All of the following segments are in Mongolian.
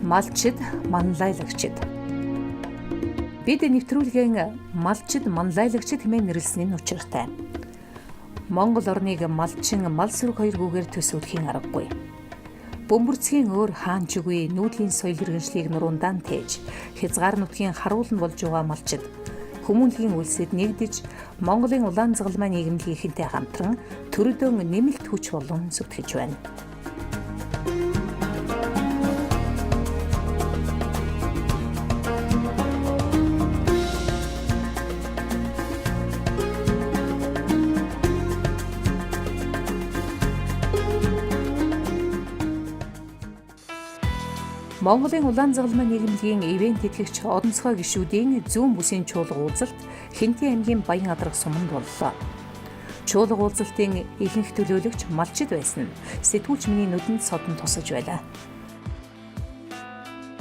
Малчид, манлайлагчид. Бид нэвтрүүлгийн малчид, манлайлагчид хэмээн нэрлэсний нь учиртай. Монгол орныг малчин, мал сүрэг хоёр гүүгээр төсөөлхийн аргагүй. Бөмбөрцгийн өөр хаан ч үгүй нүүдлийн соёл иргэншлийг нуруундаа тээж, хязгаар нутгийн харуулна болж байгаа малчид хүмүүнлэгийн үлсэд нэгдэж Монголын улаан загалмай нийгэмлэгийнхэнтэй хамтран төрөдөн нэмэлт хүч болон зүтгэж байна. Монголын улаан загалмай нийгэмлэгийн ивент тэтгэгч Одонцгой гишүүдийн зүүн бүсийн чуулга уулзалт Хинтээ аймгийн Баян Адрах суманд боллоо. Чуулга уулзалтын ихэнх төлөөлөгч малчид байсан нь сэтгүүлч миний нүдэнд содон тусаж байлаа.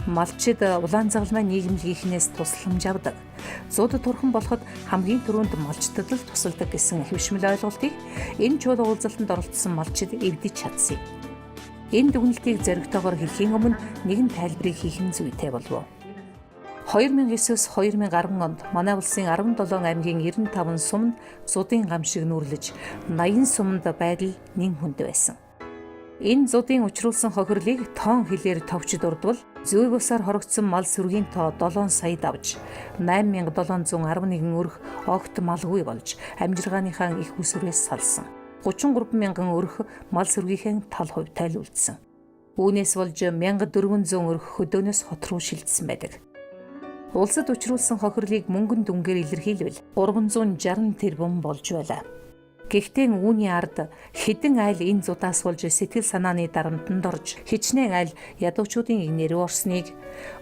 Малчид улаан загалмай нийгэмлэгийнхнээс тусламж авдаг. Зууд турхан болоход хамгийн түрүүнд малчдад л тусалдаг гэсэн хэвшмэл ойлголтыг энэ чуулга уулзалтанд оролцсон малчид эвдэж чадсан. Энэ дүгнэлтийг зоригтойгоор хэлхийн өмнө нэгэн тайлбарыг хийх нь зүйтэй болов. 2009-2010 онд манай улсын 17 аймгийн 95 сумд зудын гам шиг нүрлэж 80 сумд байдал нэн хүнд байсан. Энэ зудын учруулсан хохирлыг тоон хэлээр товч дурдвал зүй бусаар хорогдсон мал сүргийн тоо 7 сая давж 8711 өрх огт малгүй болж амжиргааныхаа их усүрээс салсан. 33 мянган өрх мал сүргийнхээ тал хувь тайлуулсан. Үүнээс болж 1400 өрх хөдөөнөөс хот руу шилжсэн байдаг. Улсад учруулсан хохирлыг мөнгөн дүнгээр илэрхийлвэл 360 тэрбум болж байлаа. Гэхдээ үүний ард хэдэн айл энэ зудаас болж сэтгэл санааны дарамтанд орж хичнээн айл ядуучуудын игнэрүү орсныг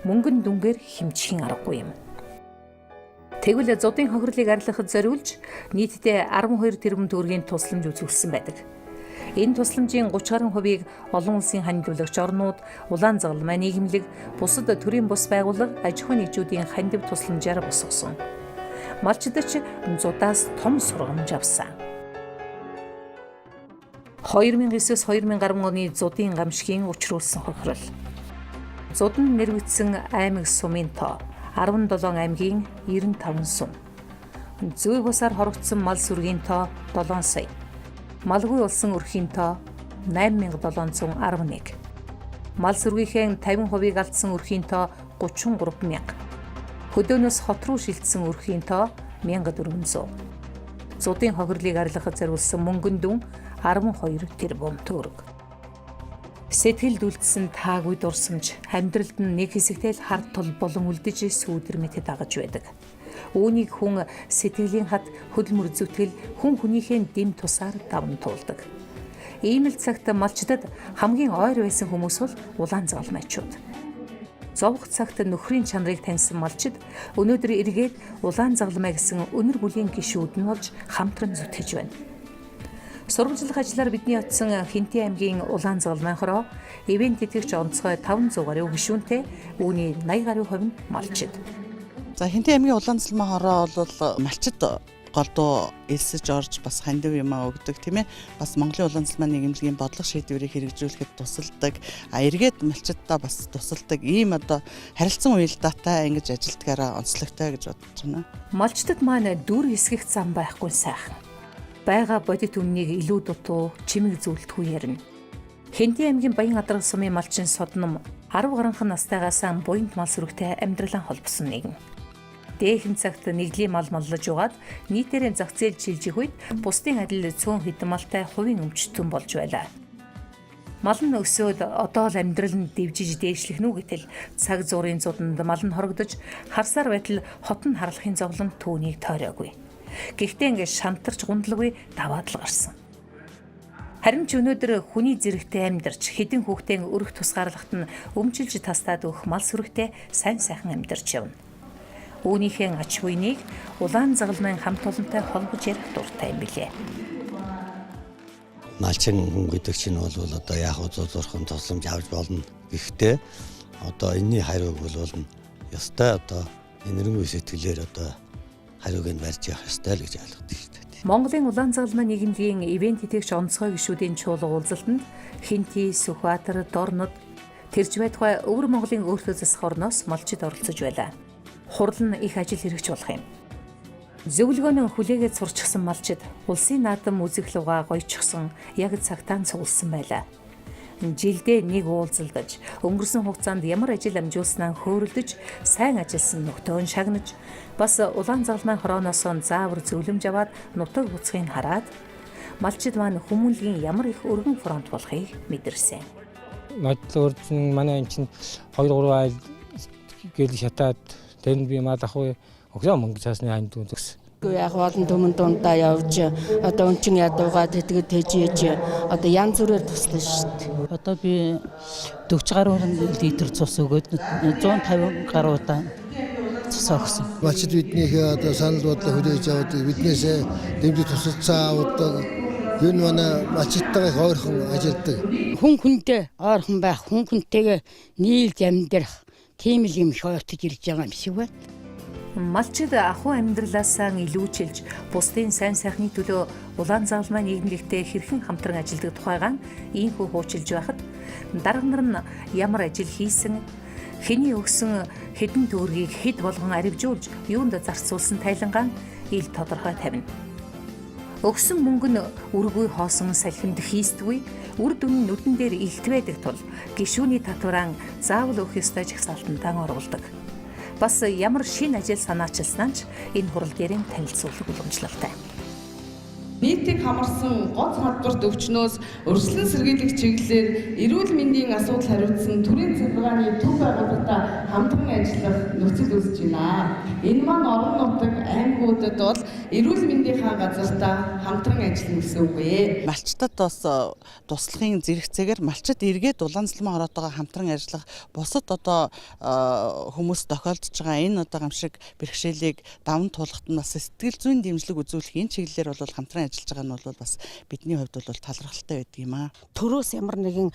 мөнгөн дүнгээр хэмжихийн аргагүй юм. Тэгвэл зудын хохирлыг арилгахад зориулж нийтдээ 12 тэрбум төгрөгийн тусламж үзүүлсэн байдаг. Энэ тусламжийн 30% олон улсын хандивлагч орнууд, улаан загалмай нийгэмлэг, бусад төрийн бус байгууллага, аж ахуйн нэгжүүдийн хандив тусламжаар босгосон. Малчидч зудаас том сургамж авсан. 2009-2010 оны зудын гамшигын учруулсан хохирол. Зудан нэрвэгдсэн аймаг сумын тоо 17 аймгийн 95 сум. Зүй бусаар хорогдсон мал сүргийн тоо 7 сая. Малгүй болсон өрхийн тоо 8711. Мал сүргийнхээ 50% алдсан өрхийн тоо 33 мянга. Хөдөөнөөс хот руу шилжсэн өрхийн тоо 1400. Зудын хохирлыг арилгахад зориулсан мөнгөн дүн 12 тэрбум төгрөг. Сэтгэлд үлдсэн таагүй дурсамж амьдралд нь нэг хэсэгтэй л хар тул болон үлдэж сүүдэр мэт дагаж байдаг. Үүнийг хүн сэтгэлийн хад хөдөлмөр зүтгэл хүн хүнийхээ дэм тусаар давн туулдаг. Ийм л цагт малчдад хамгийн ойр байсан хүмүүс бол улаан загалмайчууд. Зовх цагт нөхрийн чанарыг таньсан малчид өнөөдөр эргээд улаан загалмай гэсэн өнөр бүлийн гишүүд нь болж хамтран зүтгэж байна. Сурвалжлах ажлаар бидний очсон Хинтээ аймгийн улаан загалмай хороо ивент тэтгэгч Онцгой 500 гаруй гишүүнтэй үүний 80 гаруй хувь нь малчид. За Хинтээ аймгийн улаан загалмай хороо бол малчид голдуу элсэж орж бас хандив юмаа өгдөг тийм ээ. Бас Монголын улаан загалмай нийгэмлэгийн бодлого шийдвэрийг хэрэгжүүлэхэд тусалдаг. Эргээд малчидаа бас тусалдаг ийм одоо харилцан уялдаатай ингэж ажилдгаараа онцлогтой гэж бодож байна. Малчдад маань дүр хэсгэх зам байхгүй сайхан. Бага бодит үннийг илүү дутуу чимэг зөвлөлтгүй ярина. Хинтээ аймгийн Баян Адрах сумын малчин содном 10 гаруйхан настайгаас буянт мал сүрэгтэй амьдралаа холбосон нэгэн. Дээхэн цагт нэгдлийн мал маллаж угаад нийтээрээ зах зээл шилжих үед бусдын адил цөөн хэдэн малтай хувийн өмчтөн болж байлаа. Мал нь өсөөд одоо л амьдрал нь дэвжиж дээшлэх нү гэтэл цаг зуурын зуданд мал нь хорогдож харсаар байтал хот нь харлахын зовлон түүнийг тойроогүй. Гэхдээ ингээд шантарч гундлагүй даваад л гарсан. Харин ч өнөөдөр хүний зэрэгтэй амьдарч хэдэн хүүхдээ өрх тусгаарлагт нь өмчилж тастаад өгөх мал сүрэгтэй сайн сайхан амьдарч явна. Үүнийхээ ач буйныг улаан загалмайн хамт олонтой холбож ярих дуртай юм билээ. Малчин хүн гэдэг чинь бол одоо яг зурхан тусламж авч болно. Гэхдээ одоо энэний хариуг бол ёстой одоо энэрэнгүй сэтгэлээр одоо хариуг нь барьж явах ёстой л гэж ойлгодог шүү дээ. Монголын улаан загалмай нийгэмлэгийн ивент тэтгэгч Онцгой гишүүдийн чуулга уулзалтанд Хинтээ, Сүхбаатар, Дорнод, Тэрж байтугай Өвөр Монголын өөртөө засах орноос малчид оролцож байлаа. Хурал нь их ажил хэрэгч болох юм. Зөвлөгөөнөө хүлээгээд сурчсан малчид улсын наадам үзэх лугаа гоёчсон яг цагтаа цугласан байлаа. Жилдээ нэг уулзалдаж, өнгөрсөн хугацаанд ямар ажил амжуулснаа хөөрөлдөж, сайн ажилласан нөтөө шагнаж, бас улаан загалмайн хорооноос заавар зөвлөмж аваад нутаг буцхыг хараад малчид маань хүмүүнлэгийн ямар их өргөн фронт болохыг мэдэрсэн. Нодлоор манай энэ чинь 2-3 айл гэл шатаад тэр нь би мал ахгүй өгсөн мөнгө цаасны ханд үзсэн. Яг олон төмөн дундаа явж одоо өнчин ядуугаа тэтгэж тэжээж одоо янз бүрээр туслана шүү дээ. Одоо би 40 гаруй литр цус өгөөд 150 гаруй удаа цус өгсөн. Малчид биднийхээ одоо санал бодлоо хүлээж аваад биднээсээ дэмжиж тусалцаа аваад энэ манай малчидтайгаа их ойрхон ажилладаг. Хүн хүнтэй ойрхон байх, хүн хүнтэйгээ нийлж амьдрах тийм л юм шойтож ирж байгаа юм шиг байна. Малчид ахуй амьдралаасаа илүүчилж, бусдын сайн сайхны төлөө улаан загалмайн нийгэмлэгтэй хэрхэн хамтран ажилладаг тухайгаан ийхүү хуучилж байхад дарга нар нь ямар ажил хийсэн, хэний өгсөн хэдэн төгрөгийг хэд болгон аривжуулж юунд зарцуулсан тайлангаан ил тодорхой тавина. Өгсөн мөнгө нь үргүй хоосон салхинд хийсдгүй, үр дүн нь нүдэн дээр илтвэдэг тул гишүүний татвараа заавал өгөх ёстой жагсаалтантаа оруулдаг. Бас ямар шин ажил санаачилснаа ч энэ хурал дээрээ танилцуулах боломжтой. Нийтийг хамарсан гоц халдварт өвчнөөс өрсөлдөн сэргийлэх чиглэлээр эрүүл мэндийн асуудал хариуцсан төрийн захиргааны төв байгууллагатай хамтран ажиллах нөхцөл үүсэж байна. Энэ маань орон нутаг аймагуудад бол эрүүл мэндийнхаа газартаа хамтран ажиллана гэсэн үг ээ. Малчтад бас туслахын зэрэгцээгээр малчид эргээд улаан загалмайн хороотойгоо хамтран ажиллах бусад одоо хүмүүс тохиолдож байгаа энэ одоо гамшиг бэрхшээлийг даван туулахад нь бас сэтгэл зүйн дэмжлэг үзүүлэх энэ чиглэлээр бол хамтран ажиллаж байгаа нь бол бас бидний хувьд бол талархалтай байдаг юм аа. Төрөөс ямар нэгэн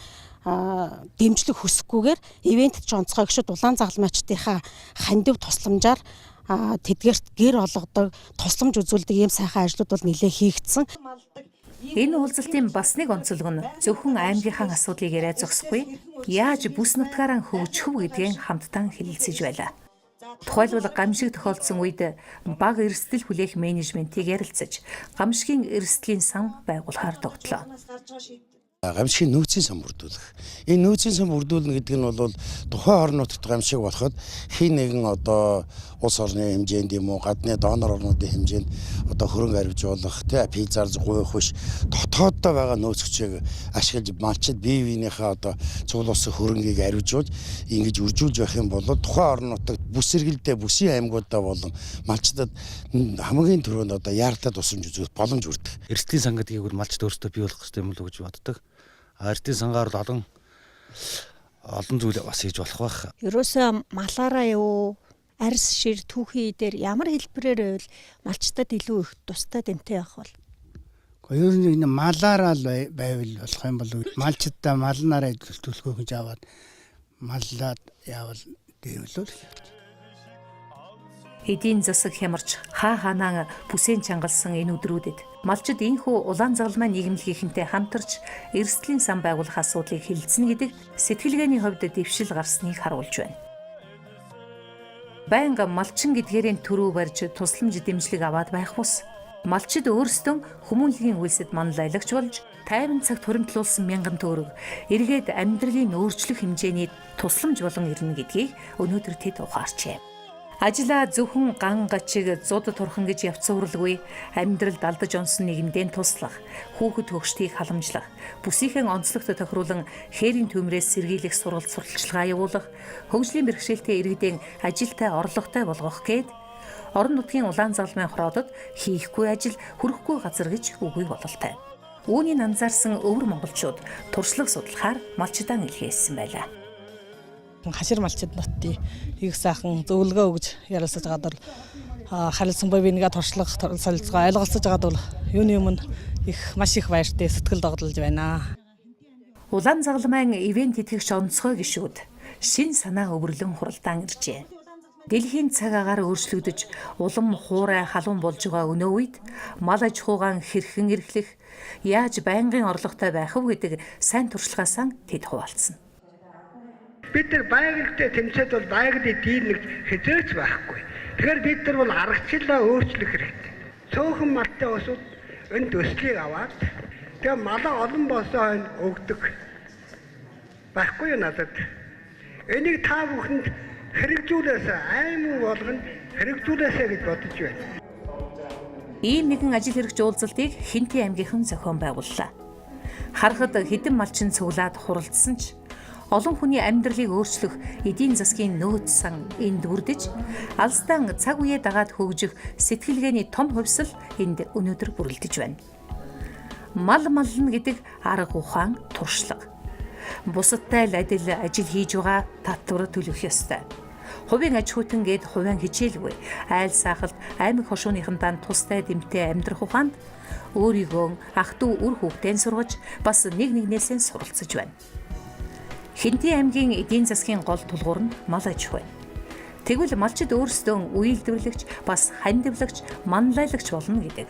дэмжлэг хүсэхгүйгээр ивентэд ч онцгой гişүүд улаан загалмайчдынхаа хандив тусламжаар тэдгээрт гэр олгодог, тусламж үзүүлдэг ийм сайхан ажлууд бол нэлээд хийгдсэн. Энэ уулзалтын бас нэг онцлог нь зөвхөн аймгийнхаа асуудлыг яриа зогсохгүй, яаж бүс нутгаараа хөгжих вэ гэдгийг хамтдаа хэлэлцэж байлаа. Тухайлбал гамшиг тохиолдсон үед баг эрсдэл хүлээх менежментийг ярилцаж, гамшигын эрсдлийн сан байгуулахаар тогтлоо. Гамшигын нөөцийн сан бүрдүүлэх. Энэ нөөцийн сан бүрдүүлнэ гэдэг нь бол тухайн орон нутагт гамшиг болоход хин нэгэн одоо улс орны хэмжээнд юм уу, гадны донор орнуудын хэмжээнд одоо хөрөнгө оруулах, пиззар гуйх биш дотооддоо байгаа нөөц хүчийг ашиглаж малчид бие биенийхээ одоо цуглуулсан хөрөнгийг ариужуулж ингэж үржүүлж байх юм бол тухайн орон нутагт бүс сэргэлдээ бүсийн аймагуудаа болон малчдад хамгийн түрүүнд одоо яаралтай тусламж үзүүлэх боломж хүрдэг. Эрсдлийн сан гэдгийг малчд өөрсдөө бий болгох хэрэгтэй юм л гэж боддог. Эрсдлийн сангаар олон зүйл бас хийж болох байх. Ерөөсөө малаараа юу, арьс шир түүхий дээр ямар хэлбэрээр байвал малчтад илүү их тустай дэмтэй байх бол. Ер нь энэ малаараа л байвал болох юм бол малчдаа малнаараа төлөвлөгөө хийж аваад маллаад явал дэвлүүл. Эдийн засаг хямарч хаанаа бүсээн чангалсан энэ өдрүүдэд малчид энхүү улаан загалмайн нийгэмлэгийнхэнтэй хамтарч эрсдлийн сан байгуулах асуудлыг хилцэнэ гэдэг сэтгэлгээний хувьд дэвшил гарсныг харуулж байна. Байнга малчин гэдгээрийн төрөө барьж тусламж дэмжлэг аваад байх бус малчид өөрсдөө хүмүүнлэгийн үйлсэд манлайлагч болж 50 цаг төрөмтлүүлсэн 1000 төгрөг эргээд амьдралын өөрчлөх хэмжээний тусламж болон ирнэ гэдгийг өнөөдөр тэд ухаарчээ. Ажила зөвхөн ган гачиг зуд турхан гэж явцууралгүй амьдралд алдаж онсон нийгэмдээ туслах, хүүхэд хөгшдгийг халамжлах, бүсийнхэн онцлогт тохируулан хээрийн төмрөөс сэргийлэх сургалт сурталчилгаа явуулах, хөгжлийн бэрхшээлтэй иргэдийн ажилтай орлоготой болгох гээд орон нутгийн улаан загалмайн хороодод хийхгүй ажил хөрөхгүй газар гэж үгүй бололтой. Үүнийг анзаарсан өвөр монголчууд туршлага судлахаар малчдаа илгээсэн байлаа. Хашир малчид нутгийн их сайхан зөвлөгөө өгж ярилцаж байгаад бол харилцан бие бинийгээ туршлах солилцоо ойлголцож байгаад бол юуны өмнө их маш их баяртай сэтгэл догдолж байна. Улаан загалмайн ивент тэтгэгч онцгой гишүүд шин санаа өвөрлөн хуралдаан иржээ. Дэлхийн цаг агаар өөрчлөгдөж улам хуурай халуун болж байгаа өнөө үед мал аж ахуйн хэрхэн эрхлэх, яаж байнгын орлоготой байх вэ гэдэг сайн туршлагаасаа тэд хуваалцсан. бид нар байгальтай тэмцээд бол байгалийн дийл нэг хязгаарч байхгүй. Тэгэхээр бид нар бол аргачлалаа өөрчлөх хэрэгтэй. Цөөхөн малтай усууд энэ төслийг аваад тэгээ малаа олон болсоо өгдөг байхгүй юу надад. Энийг та бүхэнд хэрэгжүүлээсэ аймаг болгоно хэрэгжүүлээсэ гэж бодож байна. Ийм нэгэн ажил хэрэгч уулзалтыг Хинтээ аймгийнхан зохион байгууллаа. Харахад хэдэн малчин цуглаад хуралдсан ч олон хүний амьдралыг өөрчлөх эдийн засгийн нөөц сан энд үрдэж алсдан цаг үеэ дагаад хөгжих сэтгэлгээний том хувьсал энд өнөөдөр бүрэлдэж байна. Мал мална гэдэг арга ухаан туршлага. Бусадтай л адил ажил хийж байгаа татвар төлөх ёстой. Хувийн аж ахуйтан гээд хувийн хичээлгүй айл сайхалд аймаг хошууныхан дан тустай дэмтэй амьдрах ухаанд өөрийгөө ах トゥ үр хүүхдээ сургаж бас нэг нэгнээсээ суралцж байна. Хинтээ аймгийн эдийн засгийн гол тулгуур нь мал аж ахуй. Тэгвэл малчид өөрсдөө үйлдвэрлэгч бас хандивлагч, манлайлагч болно гэдэг.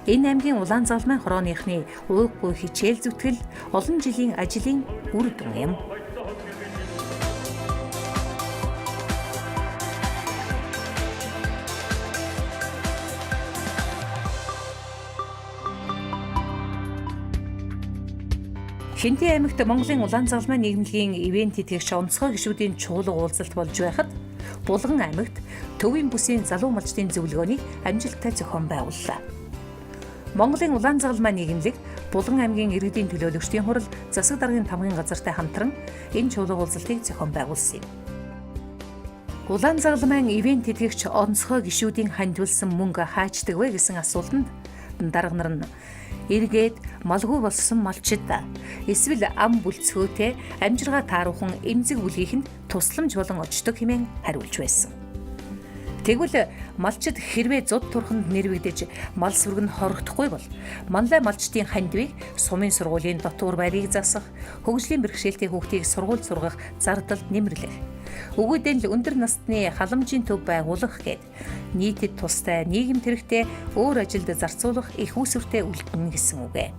Энэ аймгийн Улаан Загалмайн хорооныхны уйггүй хичээл зүтгэл олон жилийн ажлын үр дүн юм. Хинтээ аймагт Монголын Улаан Загалмайн нийгмийн ивент тэтгэгч онцгой гишүүдийн чуулга уулзалт болж байхад Булган аймагт төвийн бүсийн залуу малчдын зөвлөгөөнийг амжилттай зохион байгууллаа. Монголын Улаан Загалмайн нийгмлэг Булган аймгийн иргэдийн төлөөлөгчдийн хурал засаг даргын тамгын газартай хамтран энэ чуулга уулзалтыг зохион байгуулсан юм. Улаан Загалмайн ивент тэтгэгч онцгой гишүүдийн хандвалсан мөнгө хаачдаг вэ гэсэн асуултанд дарга нар нь эргээд малгүй болсон малчид эсвэл ам бүлцгөөтэй амжиргаа тааруулхан эмзэг бүлгийнхэнд тусламж болон очдог хэмээн хариулж байсан. Тэгвэл малчид хэрвээ зуд турханд нэрвэгдэж мал сүрэг нь хорогдохгүй бол манлай малчдын хандвийг сумын сургуулийн дотуур байрыг засах, хөгжлийн бэрхшээлтэй хүүхдийг сургууль сургах зардалд нэмэрлэх, өгөөдөл өндөр насны халамжийн төв байгуулах гээд нийтэд тустай нийгэм тэрэгтэй өөр ажилд зарцуулах их үүсвэртэй үлдэнэ гэсэн үг ээ.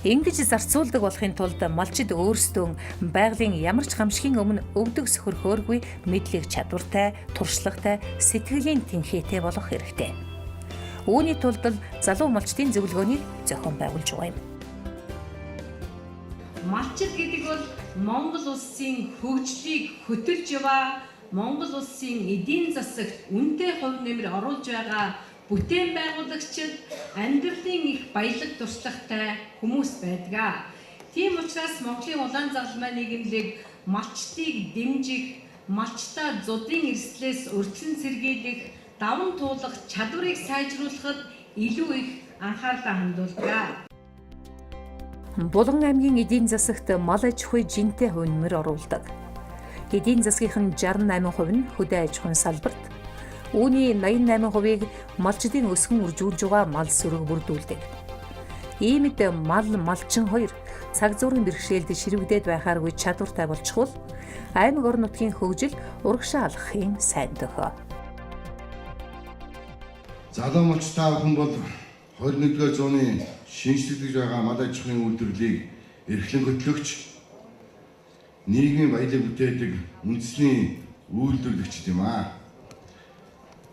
Ингэж зарцуулдаг болохын тулд малчид өөрсдөө байгалийн ямар ч гамшигын өмнө өвдөг сөхөрхөөргүй мэдлэг чадвартай, туршлагатай, сэтгэлийн тэнхээтэй болох хэрэгтэй. Үүний тулд залуу малчдын зөвлөгөөнийг зохион байгуулж байгаа юм. Малчид гэдэг бол Монгол улсын хөгжлийг хөтөлж яваа, Монгол улсын эдийн засагт үнэтэй хувь нэмэр оруулж байгаа бүтээн байгуулагчид, амьдралын их баялаг туршлагатай хүмүүс байдаг. Тийм учраас Монголын Улаан Загалмайн нийгмлэг малчдыг дэмжих, малчтаа зуудын эрсдлээс урьдчилан сэргийлэх, даван туулах чадварыг сайжруулахад илүү их анхаарлаа хандуулдаг. Булган аймгийн эдийн засагт мал аж ахуй жинтэй хувь нэмэр оруулдаг. Эдийн засгийн 68% нь хөдөө аж ахуйн салбарт, үүний 88%-ийг малчдын өсгөн үржүүлж байгаа мал сүрэг бүрдүүлдэг. Иймд малчин хоёр цаг зуурын бэрхшээлд ширвэгдээд байхааргүй чадвартай болчихвол аймаг орон нутгийн хөгжил урагшаа алхахын сайн дөхөө. Залуу малчтай хүн бол 21-р зууны шинжлэгдэж байгаа мал аж ахуйн үйлдвэрлэлийг эрхлэн хөтлөгч, нийгмийн баялаг бүтээдэг үндэсний үйлдвэрлэгчд юм аа.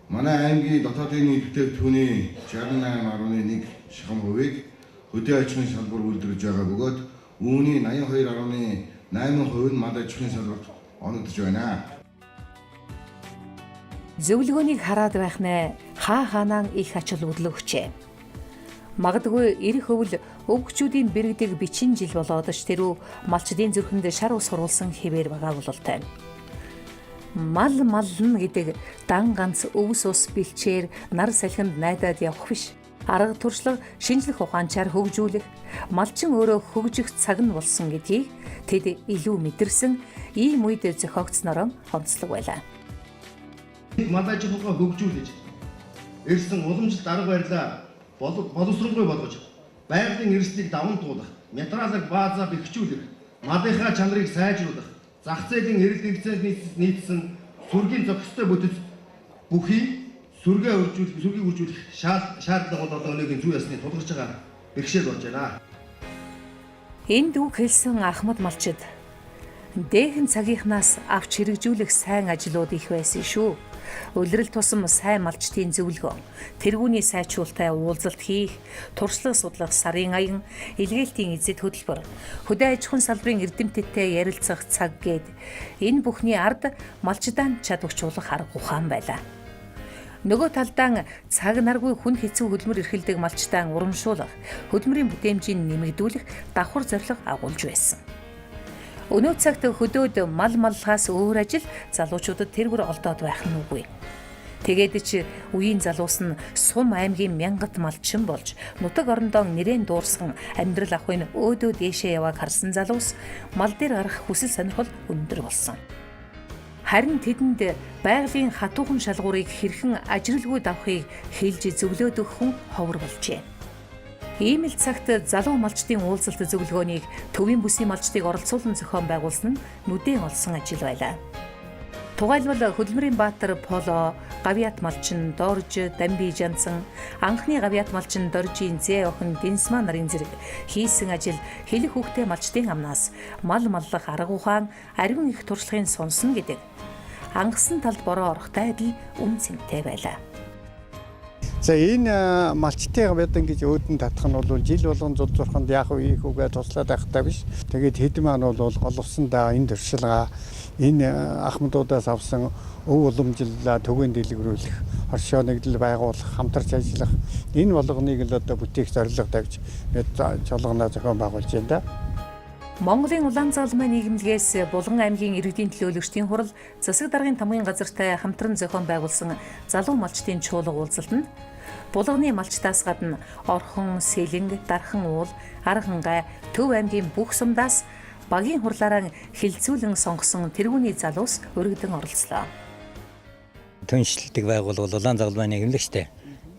Манай аймгийн дотоодын нийт бүтээгдэхүүний 68.1 шахам хувийг хөдөө аж ахуйн салбар үйлдвэрлэж байгаа бөгөөд үүний 82.8% нь мал аж ахуйн салбарт оногдож байна. Зөвлөгөөнийг хараад байх нэ хаанаа их ачаал өглөөгчээ. Магадгүй эрх өвл өвгчүүдийн бэргэдэг бичин жил болоод ч тэрүү малчдын зүрхэнд шар ус хуруулсан хэвээр байгаа бололтой. Мал мална гэдэг дан ганц өвс ус бэлчээр нар салхинд найдаад явах биш. Арга туршлага, шинжлэх ухаанчаар хөгжүүлэх, малчин өөрөө хөгжих цаг нь болсон гэдгийг тэд илүү мэдэрсэн ийм үед зохиогдсноор онцлог байлаа. Мал аж ахуйгаа хөгжүүлж, ирсэн уламжлалт арга барилаа боловсруулгүй болгож, байгалийн эрсдлийг даван туулах, материалын баазаа бэхжүүлэх, малынхаа чанарыг сайжруулах, зах зээлийн эрэлт хэрэгцээнд нийцсэн сүргийн зохистой бүтэц бүхий сүргийг үржүүлэх шаардлага бол одоо өнөөгийн зүй ясны тулгарч байгаа бэрхшээл болж байна. Энд үг хэлсэн Ахмад малчид Дээхэн цагийнхнаас авч хэрэгжүүлэх сайн ажлууд их байсан шүү. Улирал тусам сайн малчдын зөвлөгөө, тэргүүний сайжруулалттай уулзалт хийх, туршлага судлах сарын аян, илгээлтийн эзэд хөтөлбөр, хөдөө аж ахуйн салбарын эрдэмтдтэй ярилцах цаг гээд энэ бүхний ард малчдаанд чадварчуулах арга ухаан байлаа. Нөгөө талдаа цаг наргүй хүн хэцүү хөдөлмөр эрхэлдэг малчдаан урамшуулах, хөдөлмөрийн бүтээмжийг нэмэгдүүлэх давхар зорилго агуулж байсан. Өнөө цагт хөдөөд мал маллахаас өөр ажил залуучуудад тэрбэр олдоод байх нь үгүй. Тэгээд ч үеийн залуус нь Сум аймгийн мянгат малчин болж нутаг орондоо нэрэн дуурсан амьдрал ахуйн өөдөө дээшээ явааг харсан залуус мал дээр гарах хүсэл сонирхол өндөр болсон. Харин тэдэнд байгалийн хатуухан шалгуурыг хэрхэн ажиглгүй давхыг хэлж зөвлөөд өгөх хүн ховор болжээ. Ийм л цагт залуу малчдын уулзалт зөвлөгөөнийг төвийн бүсийн малчдыг оролцуулан зохион байгуулсан нь нүдэн олсон ажил байлаа. Тугайлбал хөдөлмөрийн баатар Поло, Гавьяат малчин Дорж, Дамби Жансан, анхны Гавьяат малчин Доржийн зээ охин Динсма нарын зэрэг хийсэн ажил хэлэх хүүхдээ малчдын амнаас мал маллах арга ухаан ариун их туршлагын сонсно гэдэг ангасан талд бороо орохтой адил үн цэнтэй байлаа. За энэ малчтын Гавьяатан гэж өөдөн татах нь бол жил болгон зул зурханд яах вэ хүүгээ туслаад байхтай биш. Тэгээд хэд маань бол головсондаа энэ туршилгаа энэ ахмадуудаас авсан өв уламжлалаа төгөөнд дэлгэрүүлэх, оршоо нэгдэл байгуулах, хамтарч ажиллах энэ болгоныг л одоо бүтээх зорилго тавьж чуулганаа зохион байгуулж байна да. Монголын Улаанзаалмай нийгэмлэгээс Булган аймгийн иргэдийн төлөөлөгчдийн хурал засаг даргын тамгын газартай хамтран зохион байгуулсан залуу малчдын чуулга уулзалтанд Булганы малчтаас гадна Орхон, Сэлэнг, Дархан уул, Архангай, Төв аймгийн бүх сумдаас багийн хурлаараа хилцүүлэн сонгосон тэргүүний залуус өргөдөн оролцлоо. Түншлэлдэг байгууллага Улаанзаалмай нийгэмлэгчтэй.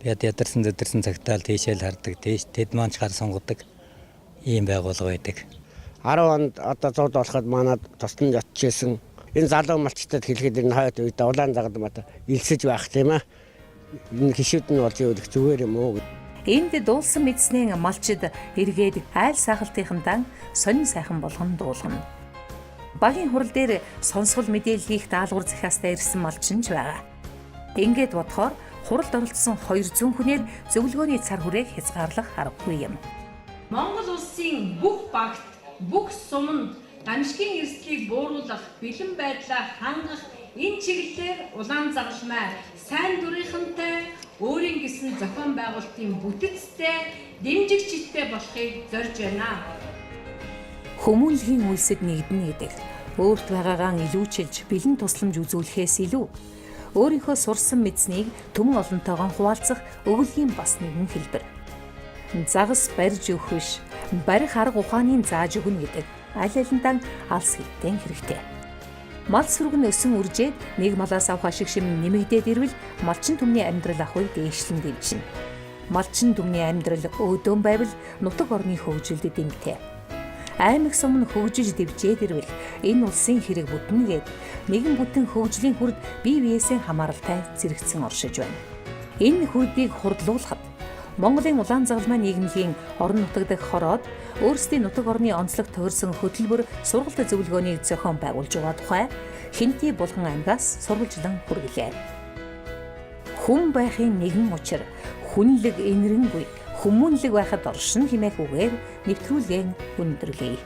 Тэгээд ядарсан зөдөрсөн цагтаал тийшэл хардаг, тэд маань ч гар сонгодог ийм байгууллага байдаг. 10 онд одоо 100 болоход манад тусдан ятчихсэн. Энэ залуу малчтад хэлэхэд энэ хойд үед Улаанзаалмайд илсэж байх тийм ээ. Энэ гişүүд нь болж явах зүгээр юм уу? Энд дуулсан мэдснээ малчид эргээд айл сайхалтынхантаа сонин сайхан болгон дуулгана. Багийн хурал дээр сонсгол мэдээллийг даалгавар захиастай ирсэн малчин ч байгаа. Ингээд бодохоор хуралд оролцсон 200 хүнээр зөвлөгөөний цар хүрээг хязгаарлах аргагүй юм. Монгол улсын бүх багт, бүх суманд гамшигын эрсдлийг бууруулах, бэлэн байдлаа хангах энэ чиглэлээр Улаанзаалмай сайн дурынхантай өөрийн гэсэн зохион байгуулалтын бүтэцтэй дэмжигчтэй болохыг зорж байна. Хүмүүнлэгийн үйлсэд нэгдэнэ гэдэг өөрт байгаагаа илүүчилж бэлэн тусламж үзүүлэхээс илүү өөрийнхөө сурсан мэдснийг түмэн олонтойгоо хуваалцах өвөлгийн бас нэгэн хэлбэр. Загас барьж өгөх биш, барих арга ухааныг зааж өгнө гэдэг аль алиндаа алс хилтэн хэрэгтэй. Мал сүргэн өсөн үржээд нэг малаас авах ашиг шим нэмэгдээд ирвэл малчин түмний амьдрал ахуй дээшлэн дэмжинэ. Малчин түмний амьдрал өөдөөн байвал нутаг орны хөгжилд дэмтэй. Аймаг сум нь хөгжиж дэвжээд ирвэл энэ улсын хэрэг бүтнэ гээд нэгэн бүтэн хөгжлийн хүрд бие биесээ хамааралтай зэрэгцэн оршиж байна. Энэ хүрдийг хурдлуулахад Монголын Улаанзаалмай нийгэмлэгийн орон нутаг дахь хороод өөрсдийн нутаг орны онцлог тохирсон хөтөлбөр сургалт зөвлөгөөнийг зохион байгуулж байгаа тухай Хинти Булган аймгаас сурвалжлан хүргэлээ. Хүн байхын нэгэн учир хүнлэг энэрэнгүй, хүмүүнлэг байхад оршин хэмээх үгээр нэвтрүүлгэн өндөрлөе.